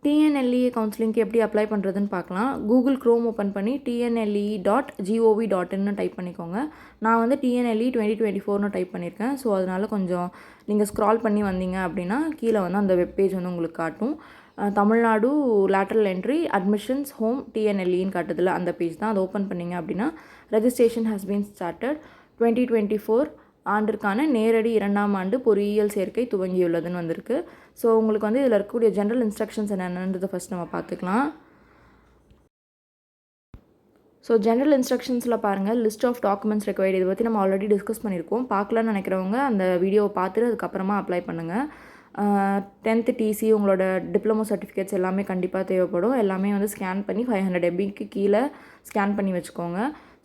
டிஎன்எல்இ கவுன்சிலிங்க்கு எப்படி அப்ளை பண்ணுறதுன்னு பார்க்கலாம். கூகுள் க்ரோம் ஓப்பன் பண்ணி tnle.gov.inன்னு டைப் பண்ணிக்கோங்க. நான் வந்து டிஎன்எல்இ 2024ன்னு டைப் பண்ணியிருக்கேன். ஸோ அதனால் கொஞ்சம் நீங்கள் ஸ்க்ரால் பண்ணி வந்தீங்க அப்படின்னா கீழே வந்து அந்த வெப்பேஜ் வந்து உங்களுக்கு காட்டும். Tamil Nadu lateral entry admissions home டிஎன்எல்இன்னு காட்டுதில்ல, அந்த பேஜ் தான். அதை ஓப்பன் பண்ணிங்க அப்படின்னா ரெஜிஸ்ட்ரேஷன் ஹஸ் பீன் ஸ்டார்டட் 2024 ஆண்டிற்கான நேரடி 2ஆம் ஆண்டு பொறியியல் சேர்க்கை துவங்கியுள்ளதுன்னு வந்திருக்கு. ஸோ உங்களுக்கு வந்து இதில் இருக்கக்கூடிய ஜென்ரல் இன்ஸ்ட்ரக்ஷன்ஸ் என்னென்னன்றதை ஃபஸ்ட் நம்ம பார்த்துக்கலாம். ஸோ ஜென்ரல் இன்ஸ்ட்ரக்ஷன்ஸில் பாருங்கள், லிஸ்ட் ஆஃப் டாக்குமெண்ட்ஸ் ரெக்வயர்டு. இதை பற்றி நம்ம ஆல்ரெடி டிஸ்கஸ் பண்ணியிருக்கோம். பார்க்கலான்னு நினைக்கிறவங்க அந்த வீடியோவை பார்த்துட்டு அதுக்கப்புறமா அப்ளை பண்ணுங்கள். 10th டிசி, உங்களோட டிப்ளமோ சர்டிஃபிகேட்ஸ் எல்லாமே கண்டிப்பாக தேவைப்படும். எல்லாமே வந்து ஸ்கேன் பண்ணி 500 MBக்கு கீழே ஸ்கேன் பண்ணி வச்சுக்கோங்க.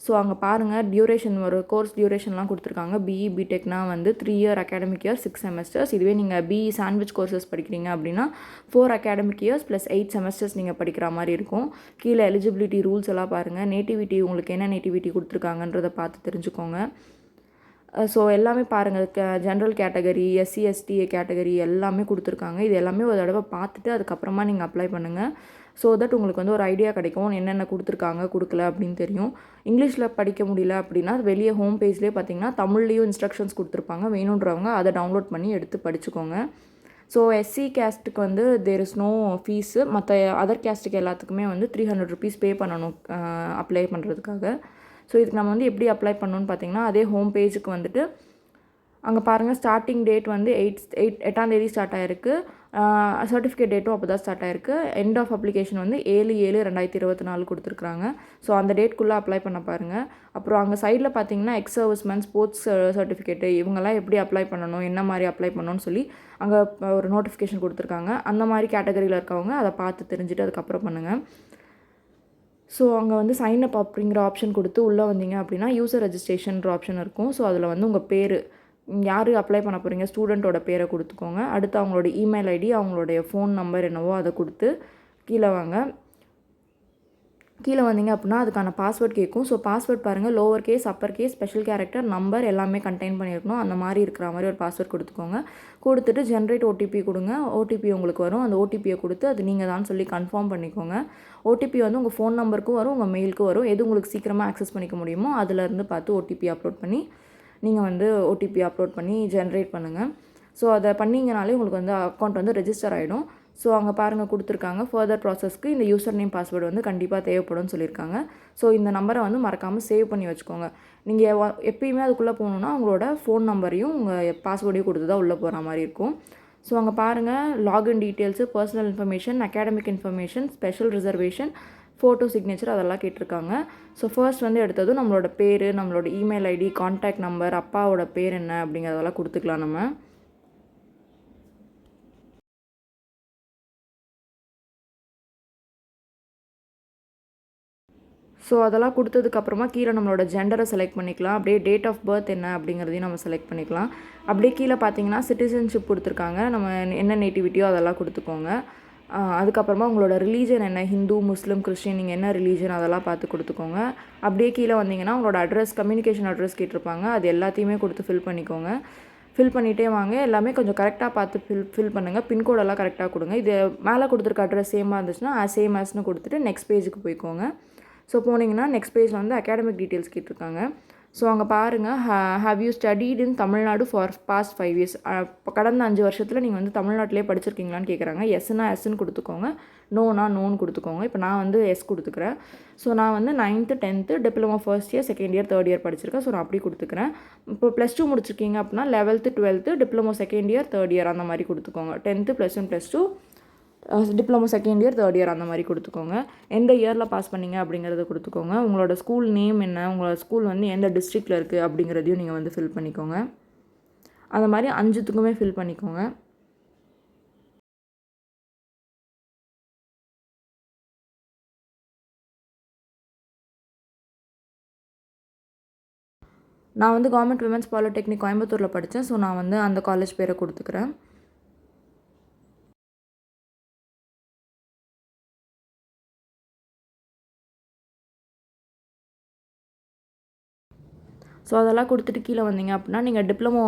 ஸோ அங்கே பாருங்கள், டியூரேஷன் ஒரு கோர்ஸ் டியூரேஷன்லாம் கொடுத்துருக்காங்க. பிஇ பிடெக்னா வந்து 3 இயர் அகாடமிக் இயர் 6 செமஸ்டர்ஸ். இதுவே நீங்கள் பிஇ சாண்ட்விச் கோர்சஸ் படிக்கிறீங்க அப்படின்னா 4 அகாடமிக் இயர்ஸ் ப்ளஸ் 8 செமஸ்டர்ஸ் நீங்கள் படிக்கிற மாதிரி இருக்கும். கீழே எலிஜிபிலிட்டி ரூல்ஸ் எல்லாம் பாருங்கள். நேட்டிவிட்டி உங்களுக்கு என்ன நேட்டிவிட்டி கொடுத்துருக்காங்கன்றதை பார்த்து தெரிஞ்சுக்கோங்க. ஸோ எல்லாமே பாருங்கள், general category, SC ST category எல்லாமே கொடுத்துருக்காங்க. இது எல்லாமே ஒரு தடவை பார்த்துட்டு அதுக்கப்புறமா நீங்கள் அப்ளை பண்ணுங்கள். ஸோ தட் உங்களுக்கு வந்து ஒரு ஐடியா கிடைக்கும், என்னென்ன கொடுத்துருக்காங்க கொடுக்கல அப்படின்னு தெரியும். இங்கிலீஷில் படிக்க முடியல அப்படின்னா வெளியே ஹோம் பேஜ்லேயே பார்த்தீங்கன்னா தமிழ்லேயும் இன்ஸ்ட்ரக்ஷன்ஸ் கொடுத்துருப்பாங்க. வேணுன்றவங்க அதை டவுன்லோட் பண்ணி எடுத்து படிச்சுக்கோங்க. ஸோ எஸ்சி கேஸ்ட்டுக்கு வந்து தேர் இஸ் நோ ஃபீஸு. மற்ற அதர் கேஸ்ட்டுக்கு எல்லாத்துக்குமே வந்து 300 rupees பே பண்ணணும் அப்ளை பண்ணுறதுக்காக. ஸோ இதுக்கு நம்ம வந்து எப்படி அப்ளை பண்ணணும்னு பார்த்தீங்கன்னா, அதே ஹோம் பேஜுக்கு வந்துட்டு அங்கே பாருங்கள், ஸ்டார்டிங் டேட் வந்து 8ஆம் தேதி ஸ்டார்ட் ஆகிருக்கு. சர்டிஃபிகேட் டேட்டும் அப்போ தான் ஸ்டார்ட் ஆகிருக்கு. எண்ட் ஆஃப் அப்ளிகேஷன் வந்து 7/7/2024 கொடுத்துருக்குறாங்க. ஸோ அந்த டேட்குள்ளே அப்ளை பண்ண பாருங்கள். அப்புறம் அங்கே சைடில் பார்த்தீங்கன்னா எக்ஸ் சர்வீஸ்மேன், ஸ்போர்ட்ஸ் சர்டிஃபிகேட்டு, இவங்கெல்லாம் எப்படி அப்ளை பண்ணணும், என்ன மாதிரி அப்ளை பண்ணணும்னு சொல்லி அங்கே ஒரு நோட்டிஃபிகேஷன் கொடுத்துருக்காங்க. அந்த மாதிரி கேட்டகரியில் இருக்கவங்க அதை பார்த்து தெரிஞ்சுட்டு அதுக்கப்புறம் பண்ணுங்கள். ஸோ அங்கே வந்து சைன் அப் அப்படிங்கிற ஆப்ஷன் கொடுத்து உள்ளே வந்தீங்க அப்படின்னா யூசர் ரெஜிஸ்ட்ரேஷன்ற ஆப்ஷன் இருக்கும். ஸோ அதில் வந்து உங்கள் பேர், யார் அப்ளை பண்ண போகிறீங்க, ஸ்டூடெண்ட்டோட பேரை கொடுத்துக்கோங்க. அடுத்து அவங்களோட இமெயில் ஐடி, அவங்களுடைய ஃபோன் நம்பர் என்னவோ அதை கொடுத்து கீழே வாங்க. கீழே வந்தீங்க அப்படின்னா அதுக்கான பாஸ்வேர்ட் கேட்கும். ஸோ பாஸ்வேர்ட் பாருங்கள், lower case, upper case, special character, number எல்லாமே கண்டெயின் பண்ணியிருக்கணும். அந்த மாதிரி இருக்கிற மாதிரி ஒரு பாஸ்வேர்ட் கொடுத்துக்கோங்க. கொடுத்துட்டு ஜென்ரேட் ஓடிபி கொடுங்க. ஓடிபி உங்களுக்கு வரும். அந்த ஓடிபியை கொடுத்து அது நீங்கள் தான் சொல்லி கன்ஃபார்ம் பண்ணிக்கோங்க. ஓடிபி வந்து உங்கள் ஃபோன் நம்பருக்கும் வரும், உங்கள் மெயிலுக்கும் வரும். எது உங்களுக்கு சீக்கிரமாக ஆக்சஸ் பண்ணிக்க முடியுமோ அதிலேருந்து பார்த்து ஓடிபி அப்லோட் பண்ணி நீங்கள் வந்து ஓடிபி அப்லோட் பண்ணி ஜென்ரேட் பண்ணுங்கள். ஸோ அதை பண்ணிங்கனாலே உங்களுக்கு வந்து அக்கௌண்ட் வந்து ரெஜிஸ்டர் ஆகிடும். ஸோ அங்கே பாருங்கள் கொடுத்துருக்காங்க, ஃபர்தர் ப்ராசஸ்க்கு இந்த யூசர் நேம் பாஸ்வேர்டு வந்து கண்டிப்பாக தேவைப்படும்னு சொல்லியிருக்காங்க. ஸோ இந்த நம்பரை வந்து மறக்காமல் சேவ் பண்ணி வச்சுக்கோங்க. நீங்கள் எப்பயுமே அதுக்குள்ளே போகணுன்னா உங்களோட ஃபோன் நம்பரையும் உங்கள் பாஸ்வேர்டையும் கொடுத்து தான் உள்ளே போகிற மாதிரி இருக்கும். ஸோ அங்கே பாருங்கள், login details, personal information, academic information, special reservation, photo signature அதெல்லாம் கேட்டிருக்காங்க. ஸோ ஃபர்ஸ்ட் வந்து எடுத்ததும் நம்மளோட பேர், நம்மளோட இமெயில் ஐடி, கான்டாக்ட் நம்பர், அப்பாவோட பேர் என்ன அப்படிங்கிறதெல்லாம் கொடுத்துக்கலாம் நம்ம. ஸோ அதெல்லாம் கொடுத்ததுக்கப்புறமா கீழே நம்மளோட ஜெண்டரை செலக்ட் பண்ணிக்கலாம். அப்படியே டேட் ஆஃப் பர்த் என்ன அப்படிங்கிறதையும் நம்ம செலக்ட் பண்ணிக்கலாம். அப்படியே கீழே பார்த்தீங்கன்னா சிட்டிசன்ஷிப் கொடுத்துருக்காங்க. நம்ம என்ன நேட்டிவிட்டியோ அதெல்லாம் கொடுத்துக்கோங்க. அதுக்கப்புறமா உங்களோட ரிலீஜன் என்ன, ஹிந்து, முஸ்லீம், கிறிஸ்டின், நீங்கள் என்ன ரிலீஜன் அதெல்லாம் பார்த்து கொடுத்துக்கோங்க. அப்படியே கீழே வந்தீங்கன்னா உங்களோட அட்ரஸ், கம்யூனிகேஷன் அட்ரஸ் கேட்டிருப்பாங்க. அது எல்லாத்தையுமே கொடுத்து ஃபில் பண்ணிக்கோங்க. ஃபில் பண்ணிகிட்டே வாங்க. எல்லாமே கொஞ்சம் கரெக்டாக பார்த்து ஃபில் பண்ணுங்கள். பின்கோடெல்லாம் கரெக்டாக கொடுங்க. இது மேலே கொடுத்துருக்க அட்ரஸ் சேமாக இருந்துச்சுன்னா சேம் ஆஸ்னு கொடுத்துட்டு நெக்ஸ்ட் பேஜுக்கு போய்க்கோங்க. ஸோ போனீங்கன்னா நெக்ஸ்ட் பேஜில் வந்து அகாடமிக் டீட்டெயில்ஸ் கேட்டிருக்காங்க. ஸோ அங்கே பாருங்கள், have you studied in Tamil Nadu for past 5 years. கடந்த 5 வருஷத்தில் நீங்கள் வந்து தமிழ்நாட்டிலே படிச்சிருக்கீங்களான்னு கேட்குறாங்க. எஸ்னா எஸ்ன்னு கொடுத்துக்கோங்க, நோனா நோன்னு கொடுத்துக்கோங்க. இப்போ நான் வந்து எஸ் கொடுத்துக்கிறேன். ஸோ நான் வந்து 9th 10th diploma first year, second year, third year படிச்சிருக்கேன். ஸோ நான் அப்படி கொடுத்துக்கிறேன். இப்போ +2 முடிச்சிருக்கீங்க அப்படின்னா 11th 12th diploma second year, third year அந்த மாதிரி கொடுத்துக்கோங்க. 10th +1 +2 diploma second year, third year அந்த மாதிரி கொடுத்துக்கோங்க. எந்த இயரில் பாஸ் பண்ணிங்க அப்படிங்கிறத கொடுத்துக்கோங்க. உங்களோட ஸ்கூல் நேம் என்ன, உங்களோட ஸ்கூல் வந்து எந்த டிஸ்ட்ரிக்டில் இருக்குது அப்படிங்கிறதையும் நீங்கள் வந்து ஃபில் பண்ணிக்கோங்க. அந்த மாதிரி 5த்துக்குமே ஃபில் பண்ணிக்கோங்க. நான் வந்து கவர்மெண்ட் விமென்ஸ் பாலிடெக்னிக் கோயம்புத்தூரில் படித்தேன். ஸோ நான் வந்து அந்த காலேஜ் பேரை கொடுத்துக்கிறேன். ஸோ அதெல்லாம் கொடுத்துட்டு கீழே வந்தீங்க அப்படின்னா நீங்கள் டிப்ளமோ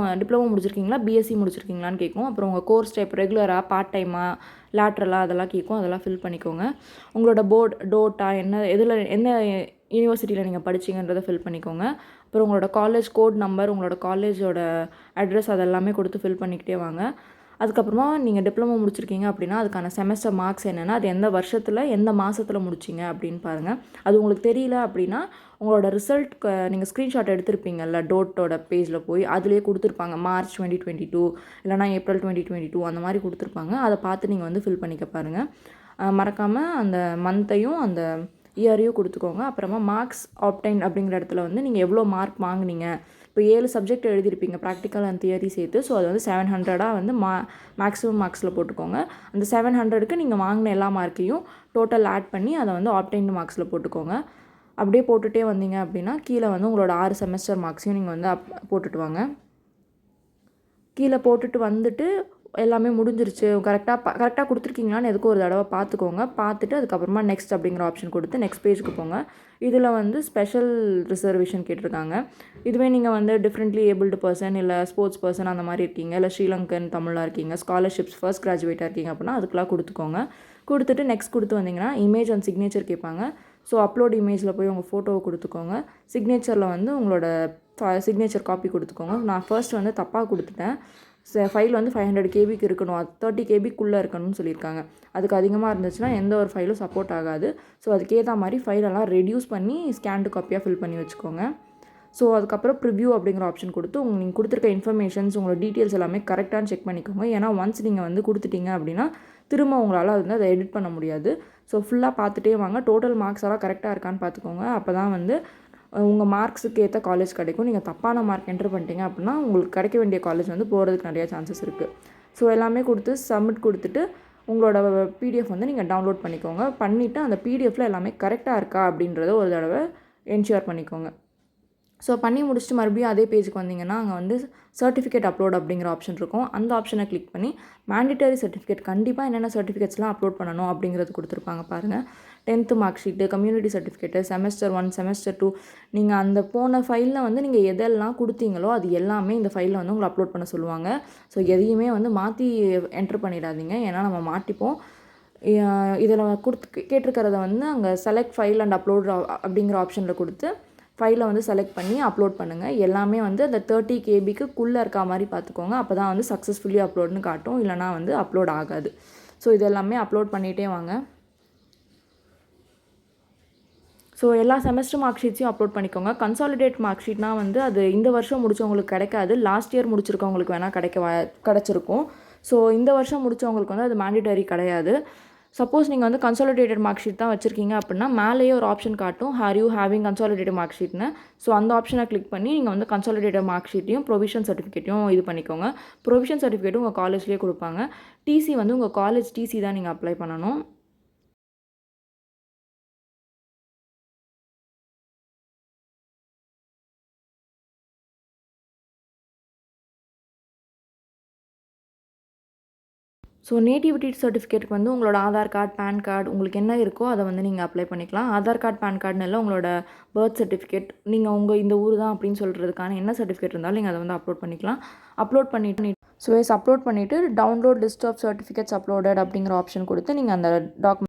முடிச்சிருக்கீங்களா, பிஎஸ்சி முடிச்சிருக்கீங்களான்னு கேட்கும். அப்புறம் உங்கள் கோர்ஸ் டைப் ரெகுலராக, பார்ட் டைமாக, லேட்ரலாக அதெல்லாம் கேட்கும். அதெல்லாம் ஃபில் பண்ணிக்கோங்க. உங்களோட டோட்டா எந்த யூனிவர்சிட்டியில் நீங்கள் படிச்சிங்கன்றதை ஃபில் பண்ணிக்கோங்க. அப்புறம் உங்களோட காலேஜ் கோட் நம்பர், உங்களோட காலேஜோட அட்ரஸ் அதெல்லாமே கொடுத்து ஃபில் பண்ணிக்கிட்டே வாங்க. அதுக்கப்புறமா நீங்கள் டிப்ளமோ முடிச்சிருக்கீங்க அப்படின்னா அதுக்கான செமஸ்டர் மார்க்ஸ் என்னென்னா அது எந்த வருஷத்தில் எந்த மாதத்தில் முடிச்சிங்க அப்படின்னு பாருங்கள். அது உங்களுக்கு தெரியல அப்படின்னா உங்களோட ரிசல்ட் நீங்கள் ஸ்க்ரீன்ஷாட் எடுத்திருப்பீங்கல்ல டோட்டோட பேஜில் போய் அதிலே கொடுத்துருப்பாங்க மார்ச் 2022 இல்லைனா ஏப்ரல் 2022 அந்த மாதிரி கொடுத்துருப்பாங்க. அதை பார்த்து நீங்கள் வந்து ஃபில் பண்ணிக்க பாருங்கள். மறக்காமல் அந்த மந்த்தையும் அந்த இயரையும் கொடுத்துக்கோங்க. அப்புறமா மார்க்ஸ் ஆப்டைன் அப்படிங்கிற இடத்துல வந்து நீங்கள் எவ்வளோ மார்க் வாங்கினீங்க. இப்போ 7 சப்ஜெக்ட் எழுதியிருப்பீங்க ப்ராக்டிக்கல் அண்ட் தியரி சேர்த்து. ஸோ அது வந்து 700 வந்து மேக்ஸிமம் மார்க்ஸில் போட்டுக்கோங்க. அந்த 700க்கு நீங்கள் வாங்கின எல்லா மார்க்கையும் டோட்டல் ஆட் பண்ணி அதை வந்து ஆப்டைன் மார்க்ஸில் போட்டுக்கோங்க. அப்படியே போட்டுகிட்டே வந்தீங்க அப்படின்னா கீழே வந்து உங்களோட 6 செமஸ்டர் மார்க்ஸையும் நீங்கள் வந்து போட்டுட்டு வாங்க. கீழே போட்டுட்டு வந்துட்டு எல்லாமே முடிஞ்சிருச்சு, கரெக்டாக கொடுத்துருக்கீங்களான்னு எதுக்கும் ஒரு தடவை பார்த்துக்கோங்க. பார்த்துட்டு அதுக்கப்புறமா நெக்ஸ்ட் அப்படிங்கிற ஆப்ஷன் கொடுத்து நெக்ஸ்ட் பேஜுக்கு போங்க. இதில் வந்து ஸ்பெஷல் ரிசர்வேஷன் கேட்டிருக்காங்க. இதுவே நீங்கள் வந்து டிஃப்ரெண்ட்லி ஏபிள்டு பர்சன் இல்லை ஸ்போர்ட்ஸ் பர்சன் அந்த மாதிரி இருக்கீங்க, இல்லை ஸ்ரீலங்கன் தமிழாக இருக்கீங்க, ஸ்காலர்ஷிப்ஸ் ஃபர்ஸ்ட் கிராஜுவேட்டாக இருக்கீங்க அப்படின்னா அதுக்கெலாம் கொடுத்துக்கோங்க. கொடுத்துட்டு நெக்ஸ்ட் கொடுத்து வந்தீங்கன்னா இமேஜ் அண்ட் சிக்னேச்சர் கேட்பாங்க. ஸோ அப்லோட் இமேஜில் போய் உங்கள் ஃபோட்டோவை கொடுத்துக்கோங்க. சிக்னேச்சரில் வந்து உங்களோட சிக்னேச்சர் காப்பி கொடுத்துக்கோங்க. நான் ஃபர்ஸ்ட் வந்து தப்பாக கொடுத்துட்டேன். ஃபைல் வந்து 500 கேபிக்கு இருக்கணும், அது 30 கேபிக்குள்ளே இருக்கணும்னு சொல்லியிருக்காங்க. அதுக்கு அதிகமாக இருந்துச்சுன்னா எந்த ஒரு ஃபைலும் சப்போர்ட் ஆகாது. ஸோ அதுக்கேற்ற மாதிரி ஃபைலெல்லாம் ரெடியூஸ் பண்ணி ஸ்கேன்டு காப்பியாக ஃபில் பண்ணி வச்சுக்கோங்க. ஸோ அதுக்கப்புறம் ப்ரிவ்யூ அப்படிங்கிற ஆப்ஷன் கொடுத்து நீங்கள் கொடுத்துருக்க இன்ஃபர்மேஷன்ஸ் உங்களோட டீட்டெயில்ஸ் எல்லாமே கரெக்டானு செக் பண்ணிக்கோங்க. ஏன்னா ஒன்ஸ் நீங்கள் வந்து கொடுத்துட்டீங்க அப்படின்னா திரும்ப உங்களால் வந்து அதை எடிட் பண்ண முடியாது. ஸோ ஃபுல்லாக பார்த்துட்டே வாங்க. டோட்டல் மார்க்ஸ் எல்லாம் கரெக்டாக இருக்கான்னு பார்த்துக்கோங்க. அப்போ தான் வந்து உங்கள் மார்க்ஸுக்கு ஏற்ற காலேஜ் கிடைக்கும். நீங்கள் தப்பான மார்க் என்ட்ரு பண்ணிட்டீங்க அப்படின்னா உங்களுக்கு கிடைக்க வேண்டிய காலேஜ் வந்து போகிறதுக்கு நிறையா சான்சஸ் இருக்குது. ஸோ எல்லாமே கொடுத்து சப்மிட் கொடுத்துட்டு உங்களோட பிடிஎஃப் வந்து நீங்கள் டவுன்லோட் பண்ணிக்கோங்க. பண்ணிவிட்டு அந்த பிடிஎஃப்பில் எல்லாமே கரெக்டாக இருக்கா அப்படின்றத ஒரு தடவை என்ஷூர் பண்ணிக்கோங்க. ஸோ பண்ணி முடிச்சுட்டு மறுபடியும் அதே பேஜுக்கு வந்தீங்கன்னா அங்கே வந்து சர்டிஃபிகேட் அப்லோட் அப்படிங்கிற ஆப்ஷன் இருக்கும். அந்த ஆப்ஷனை கிளிக் பண்ணி மேண்டிட்டரி சர்டிஃபிகேட் கண்டிப்பாக என்னென்ன சர்டிஃபிகேட்ஸ்லாம் அப்லோட் பண்ணணும் அப்படிங்கிறது கொடுத்துருப்பாங்க பாருங்கள். 10th mark sheet, community certificate, semester 1, semester 2 நீங்கள் அந்த போன ஃபைலில் வந்து நீங்கள் எதெல்லாம் கொடுத்தீங்களோ அது எல்லாமே இந்த ஃபைலில் வந்து உங்களை அப்லோட் பண்ண சொல்லுவாங்க. ஸோ எதையுமே வந்து மாற்றி என்ட்ரு பண்ணிடாதீங்க, ஏன்னா நம்ம மாட்டிப்போம். இதில் கேட்டிருக்கிறத வந்து அங்கே செலக்ட் ஃபைல் அண்ட் அப்லோட் அப்படிங்கிற ஆப்ஷனில் கொடுத்து ஃபைலை வந்து செலக்ட் பண்ணி அப்லோட் பண்ணுங்கள். எல்லாமே வந்து அந்த 30 கேபிக்குள்ளே இருக்கா மாதிரி பார்த்துக்கோங்க. அப்போ தான் வந்து சக்ஸஸ்ஃபுல்லி அப்லோட்னு காட்டும், இல்லைனா வந்து அப்லோட் ஆகாது. ஸோ இது எல்லாமே அப்லோட் பண்ணிகிட்டே வாங்க. ஸோ எல்லா செமஸ்டர் மார்க் ஷீட்ஸையும் அப்லோட் பண்ணிக்கோங்க. கன்சாலிடேட் மார்க் ஷீட்னால் வந்து அது இந்த வருஷம் முடித்தவங்களுக்கு கிடைக்காது, லாஸ்ட் இயர் முடிச்சிருக்கவங்களுக்கு வேணால் கிடச்சிருக்கும். ஸோ இந்த வருஷம் முடித்தவங்களுக்கு வந்து அது மேண்டிட்டரி கிடையாது. சப்போஸ் நீங்கள் வந்து கன்சாலிடேட்டட் மார்க் ஷீட் தான் வச்சுருக்கீங்க அப்படின்னா மேலேயே ஒரு ஆப்ஷன் காட்டும், here you having consolidated mark ஷீட்னு. ஸோ அந்த ஆப்ஷனை கிளிக் பண்ணி நீங்கள் வந்து கன்சாலிடேட்டட் மார்க் ஷீட்டையும் ப்ரொவிஷன் சர்டிஃபிகேட்டையும் இது பண்ணிக்கோங்க. ப்ரொவிஷன் சர்டிஃபிகேட்டும் உங்கள் காலேஜ்லேயே கொடுப்பாங்க. டிசி வந்து உங்கள் காலேஜ் டிசி தான் நீங்கள் அப்ளை பண்ணணும். ஸோ நேட்டிவிட்டி சர்டிஃபிகேட்டுக்கு வந்து உங்களோட ஆதார் கார்டு, பேன் கார்டு உங்களுக்கு என்ன இருக்கோ அதை வந்து நீங்கள் அப்ளை பண்ணிக்கலாம். ஆதார் கார்டு, பேன் கார்டுன்னு இல்லை, உங்களோட பர்த் சர்டிஃபிகேட், நீங்கள் உங்கள் இந்த ஊர் தான் அப்படின்னு சொல்கிறதுக்கான என்ன சர்டிஃபிகேட் இருந்தாலும் நீங்கள் அதை வந்து அப்லோட் பண்ணிக்கலாம். அப்லோட் பண்ணிவிட்டு அப்லோட் பண்ணிவிட்டு download list of certificates uploaded அப்படிங்கிற ஆப்ஷன் கொடுத்து நீங்கள் அந்த டாக்குமெண்ட்